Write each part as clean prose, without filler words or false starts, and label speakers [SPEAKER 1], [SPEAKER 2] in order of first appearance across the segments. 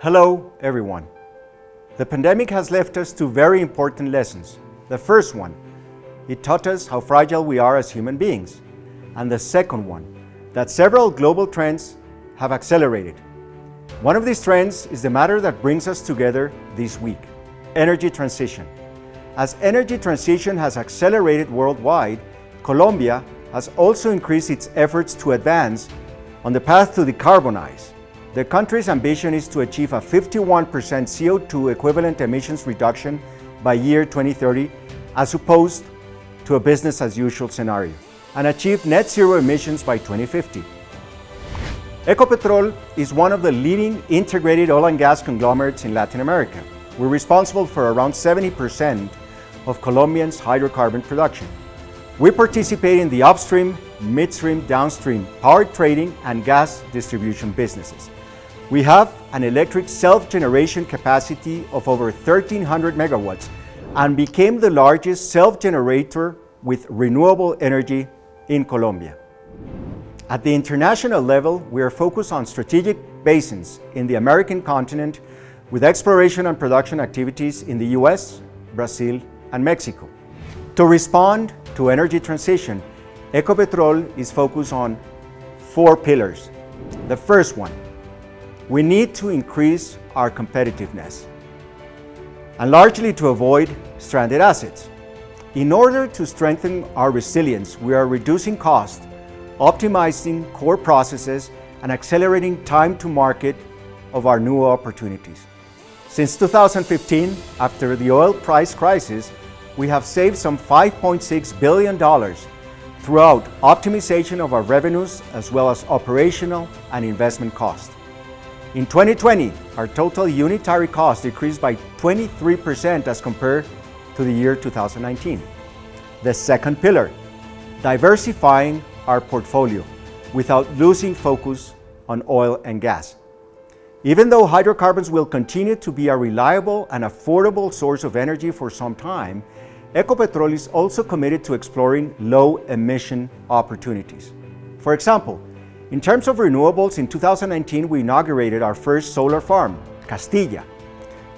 [SPEAKER 1] Hello, everyone. The pandemic has left us two very important lessons. The first one, it taught us how fragile we are as human beings. And the second one, that several global trends have accelerated. One of these trends is the matter that brings us together this week, energy transition. As energy transition has accelerated worldwide, Colombia has also increased its efforts to advance on the path to decarbonize. The country's ambition is to achieve a 51% CO2 equivalent emissions reduction by year 2030, as opposed to a business-as-usual scenario, and achieve net zero emissions by 2050. Ecopetrol is one of the leading integrated oil and gas conglomerates in Latin America. We're responsible for around 70% of Colombians' hydrocarbon production. We participate in the upstream, midstream, downstream, power trading, and gas distribution businesses. We have an electric self-generation capacity of over 1,300 megawatts and became the largest self-generator with renewable energy in Colombia. At the international level, we are focused on strategic basins in the American continent with exploration and production activities in the US, Brazil, and Mexico. To respond to energy transition, Ecopetrol is focused on 4 pillars. The first one, we need to increase our competitiveness, and largely to avoid stranded assets. In order to strengthen our resilience, we are reducing costs, optimizing core processes, and accelerating time to market of our new opportunities. Since 2015, after the oil price crisis, we have saved some $5.6 billion throughout optimization of our revenues as well as operational and investment costs. In 2020, our total unitary cost decreased by 23% as compared to the year 2019. The second pillar, diversifying our portfolio without losing focus on oil and gas. Even though hydrocarbons will continue to be a reliable and affordable source of energy for some time, Ecopetrol is also committed to exploring low-emission opportunities. For example, in terms of renewables, in 2019 we inaugurated our first solar farm, Castilla,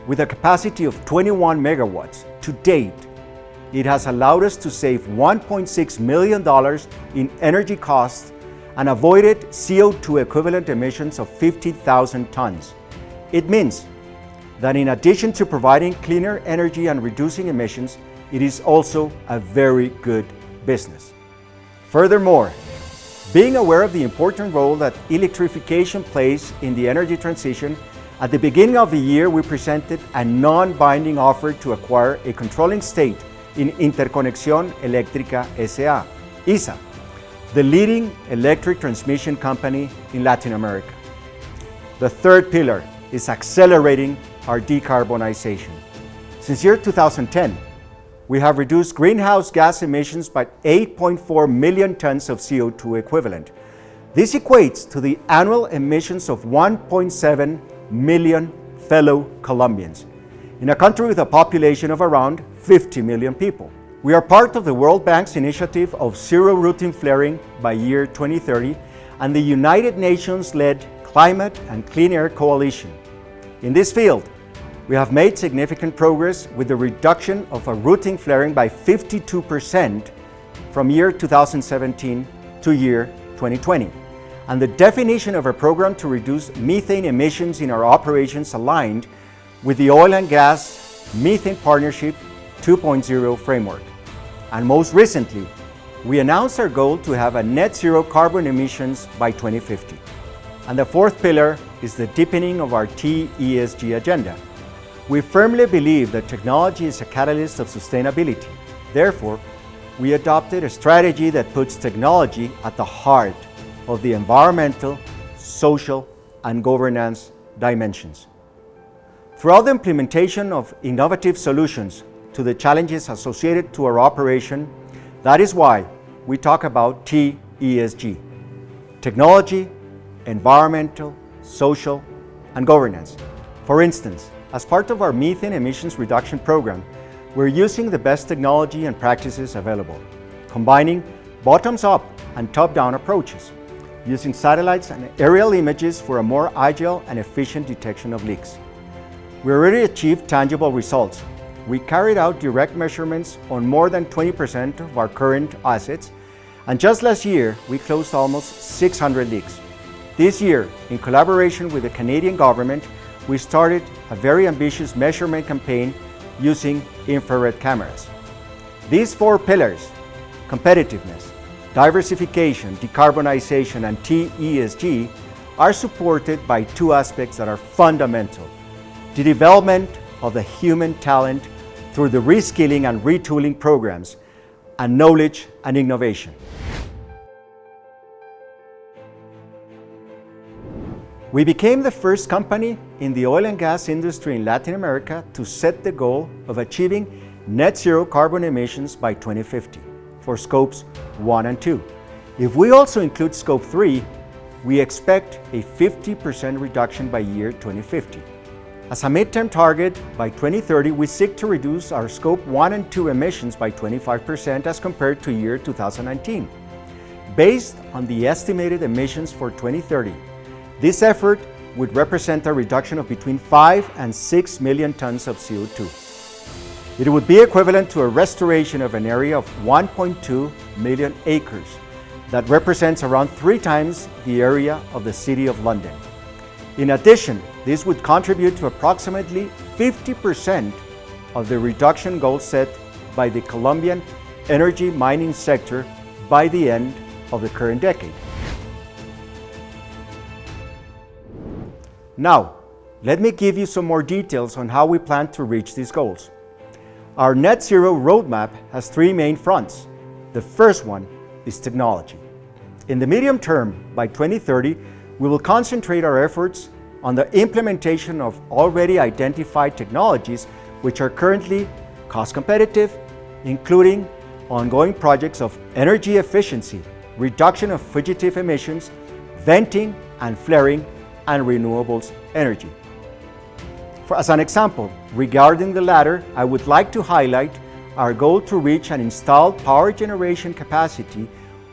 [SPEAKER 1] with a capacity of 21 megawatts. To date, it has allowed us to save $1.6 million in energy costs and avoided CO2 equivalent emissions of 50,000 tons. It means that in addition to providing cleaner energy and reducing emissions, it is also a very good business. Furthermore, being aware of the important role that electrification plays in the energy transition, at the beginning of the year we presented a non-binding offer to acquire a controlling stake in Interconexión Eléctrica S.A., ISA, the leading electric transmission company in Latin America. The third pillar is accelerating our decarbonization. Since year 2010, we have reduced greenhouse gas emissions by 8.4 million tons of CO2 equivalent. This equates to the annual emissions of 1.7 million fellow Colombians, in a country with a population of around 50 million people. We are part of the World Bank's initiative of zero routine flaring by year 2030 and the United Nations-led Climate and Clean Air Coalition. In this field, we have made significant progress with the reduction of routine flaring by 52% from year 2017 to year 2020, and the definition of a program to reduce methane emissions in our operations aligned with the Oil and Gas Methane Partnership 2.0 framework. And most recently, we announced our goal to have a net zero carbon emissions by 2050. And the fourth pillar is the deepening of our ESG agenda. We firmly believe that technology is a catalyst of sustainability. Therefore, we adopted a strategy that puts technology at the heart of the environmental, social, and governance dimensions. Throughout the implementation of innovative solutions to the challenges associated to our operation, that is why we talk about ESG: technology, environmental, social, and governance. For instance, as part of our methane emissions reduction program, we're using the best technology and practices available, combining bottoms-up and top-down approaches. using satellites and aerial images for a more agile and efficient detection of leaks. We already achieved tangible results. We carried out direct measurements on more than 20% of our current assets, and just last year, we closed almost 600 leaks. This year, in collaboration with the Canadian government, we started a very ambitious measurement campaign using infrared cameras. These 4 pillars, competitiveness, diversification, decarbonization, and ESG, are supported by 2 aspects that are fundamental: the development of the human talent through the reskilling and retooling programs, and knowledge and innovation. We became the first company in the oil and gas industry in Latin America to set the goal of achieving net zero carbon emissions by 2050 for scopes 1 and 2. If we also include scope 3, we expect a 50% reduction by year 2050. As a midterm target, by 2030, we seek to reduce our scope 1 and 2 emissions by 25% as compared to year 2019. Based on the estimated emissions for 2030, this effort would represent a reduction of between 5 and 6 million tons of CO2. It would be equivalent to a restoration of an area of 1.2 million acres. That represents around 3 times the area of the City of London. In addition, this would contribute to approximately 50% of the reduction goal set by the Colombian energy mining sector by the end of the current decade. Now, let me give you some more details on how we plan to reach these goals. Our net zero roadmap has 3 main fronts. The first one is technology. In the medium term, by 2030, we will concentrate our efforts on the implementation of already identified technologies which are currently cost competitive, including ongoing projects of energy efficiency, reduction of fugitive emissions, venting and flaring, and renewables energy. As an example, regarding the latter, I would like to highlight our goal to reach an installed power generation capacity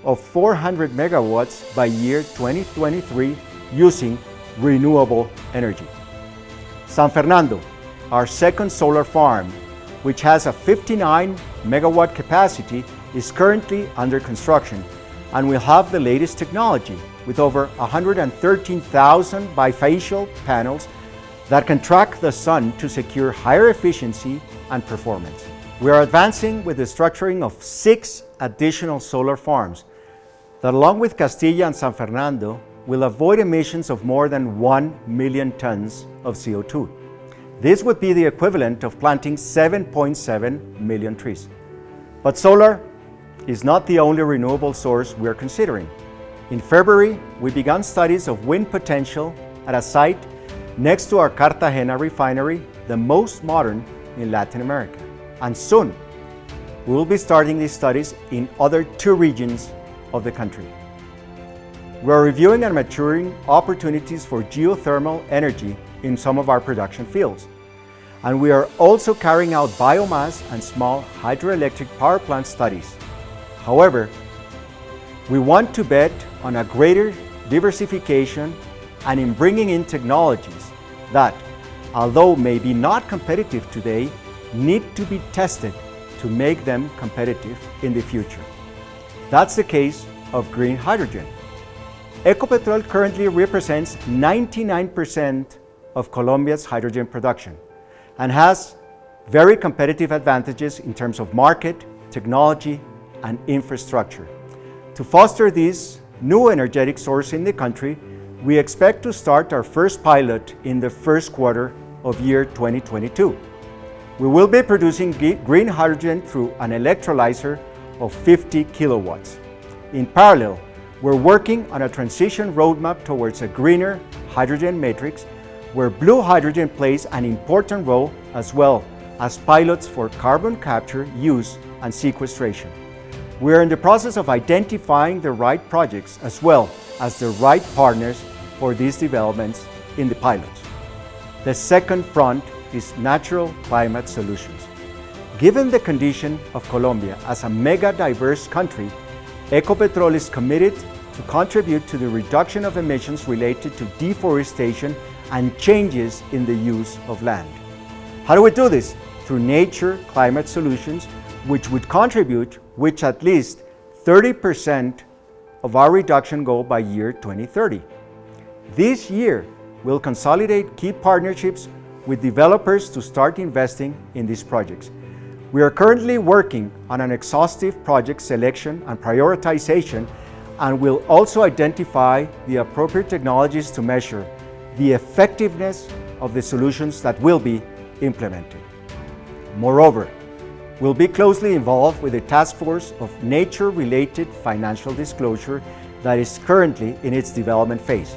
[SPEAKER 1] of 400 megawatts by year 2023 using renewable energy. San Fernando, our second solar farm, which has a 59 megawatt capacity, is currently under construction and will have the latest technology with over 113,000 bifacial panels that can track the sun to secure higher efficiency and performance. We are advancing with the structuring of 6 additional solar farms that, along with Castilla and San Fernando, will avoid emissions of more than 1 million tons of CO2. This would be the equivalent of planting 7.7 million trees. But solar is not the only renewable source we are considering. In February, we began studies of wind potential at a site next to our Cartagena refinery, the most modern in Latin America. And soon, we will be starting these studies in other 2 regions of the country. We are reviewing and maturing opportunities for geothermal energy in some of our production fields. And we are also carrying out biomass and small hydroelectric power plant studies. However, we want to bet on a greater diversification and in bringing in technologies that, although maybe not competitive today, need to be tested to make them competitive in the future. That's the case of green hydrogen. Ecopetrol currently represents 99% of Colombia's hydrogen production and has very competitive advantages in terms of market, technology, and infrastructure. To foster this new energetic source in the country, we expect to start our first pilot in the first quarter of year 2022. We will be producing green hydrogen through an electrolyzer of 50 kilowatts. In parallel, we're working on a transition roadmap towards a greener hydrogen matrix where blue hydrogen plays an important role, as well as pilots for carbon capture, use, and sequestration. We are in the process of identifying the right projects as well as the right partners for these developments in the pilots. The second front is natural climate solutions. Given the condition of Colombia as a mega diverse country, Ecopetrol is committed to contribute to the reduction of emissions related to deforestation and changes in the use of land. How do we do this? Through nature climate solutions, which would contribute with at least 30% of our reduction goal by year 2030. This year, we'll consolidate key partnerships with developers to start investing in these projects. We are currently working on an exhaustive project selection and prioritization, and will also identify the appropriate technologies to measure the effectiveness of the solutions that will be implemented. Moreover, we'll be closely involved with the task force of nature-related financial disclosure that is currently in its development phase.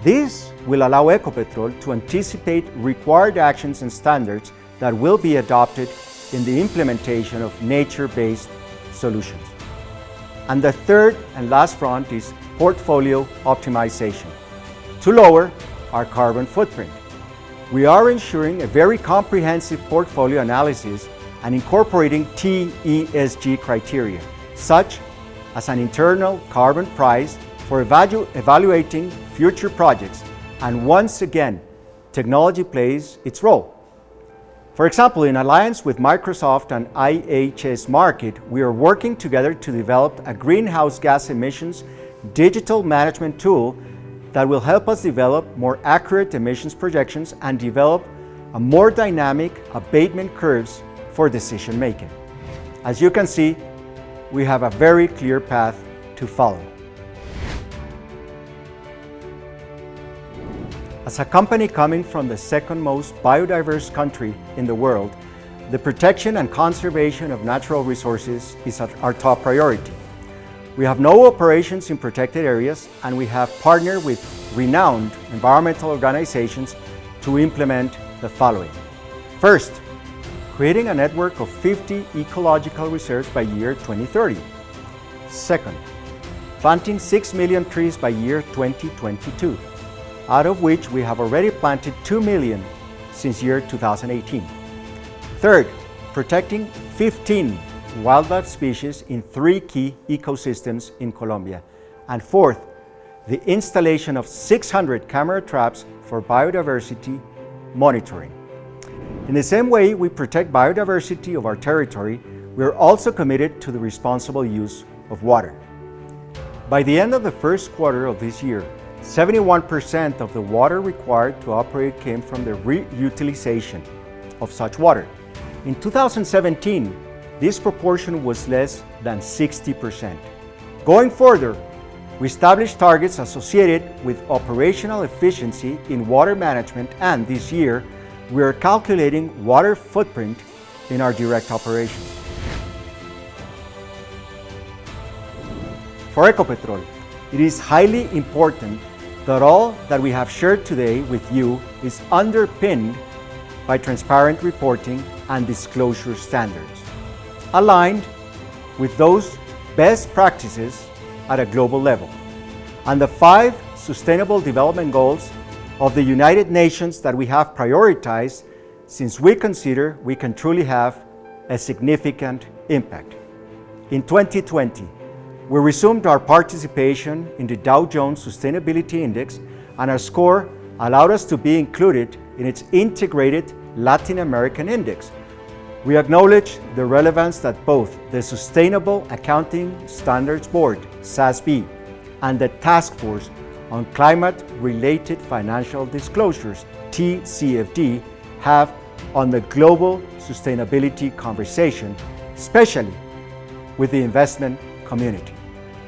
[SPEAKER 1] This will allow Ecopetrol to anticipate required actions and standards that will be adopted in the implementation of nature-based solutions. And the third and last front is portfolio optimization to lower our carbon footprint. We are ensuring a very comprehensive portfolio analysis and incorporating TESG criteria, such as an internal carbon price for evaluating future projects. And once again, technology plays its role. For example, in alliance with Microsoft and IHS Markit, we are working together to develop a greenhouse gas emissions digital management tool that will help us develop more accurate emissions projections and develop a more dynamic abatement curves for decision making. As you can see, we have a very clear path to follow. As a company coming from the second most biodiverse country in the world, the protection and conservation of natural resources is our top priority. We have no operations in protected areas, and we have partnered with renowned environmental organizations to implement the following. First, creating a network of 50 ecological reserves by year 2030. Second, planting 6 million trees by year 2022, out of which we have already planted 2 million since year 2018. Third, protecting 15 wildlife species in 3 key ecosystems in Colombia. And fourth, the installation of 600 camera traps for biodiversity monitoring. In the same way we protect biodiversity of our territory, we are also committed to the responsible use of water. By the end of the first quarter of this year, 71% of the water required to operate came from the reutilization of such water. In 2017, this proportion was less than 60%. Going further, we established targets associated with operational efficiency in water management, and this year, we are calculating water footprint in our direct operations. For Ecopetrol, it is highly important that all that we have shared today with you is underpinned by transparent reporting and disclosure standards, aligned with those best practices at a global level, and the 5 Sustainable Development Goals of the United Nations that we have prioritized, since we consider we can truly have a significant impact. In 2020, we resumed our participation in the Dow Jones Sustainability Index, and our score allowed us to be included in its integrated Latin American Index. We acknowledge the relevance that both the Sustainable Accounting Standards Board, SASB, and the Task Force on Climate-Related Financial Disclosures, TCFD, have on the global sustainability conversation, especially with the investment community.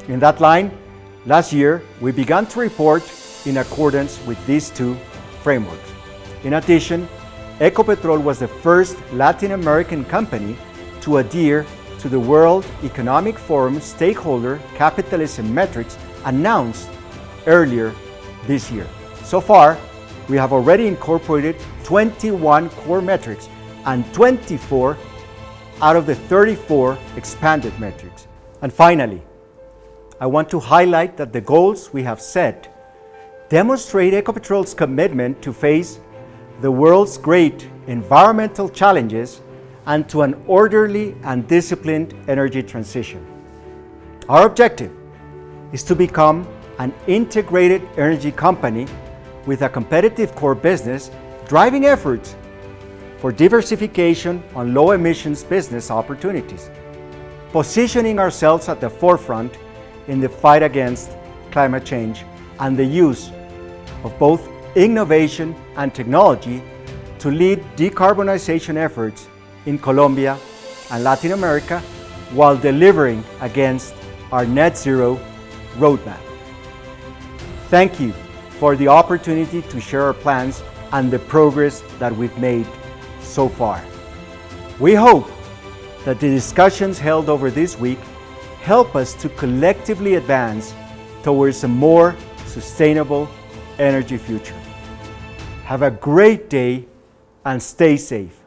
[SPEAKER 1] In that line, last year, we began to report in accordance with these 2 frameworks. In addition, Ecopetrol was the first Latin American company to adhere to the World Economic Forum Stakeholder Capitalism Metrics announced earlier this year. So far, we have already incorporated 21 core metrics and 24 out of the 34 expanded metrics. And finally, I want to highlight that the goals we have set demonstrate Ecopetrol's commitment to face the world's great environmental challenges and to an orderly and disciplined energy transition. Our objective is to become an integrated energy company with a competitive core business driving efforts for diversification on low emissions business opportunities, positioning ourselves at the forefront in the fight against climate change and the use of both innovation and technology to lead decarbonization efforts in Colombia and Latin America while delivering against our net zero roadmap. Thank you for the opportunity to share our plans and the progress that we've made so far. We hope that the discussions held over this week help us to collectively advance towards a more sustainable energy future. Have a great day and stay safe.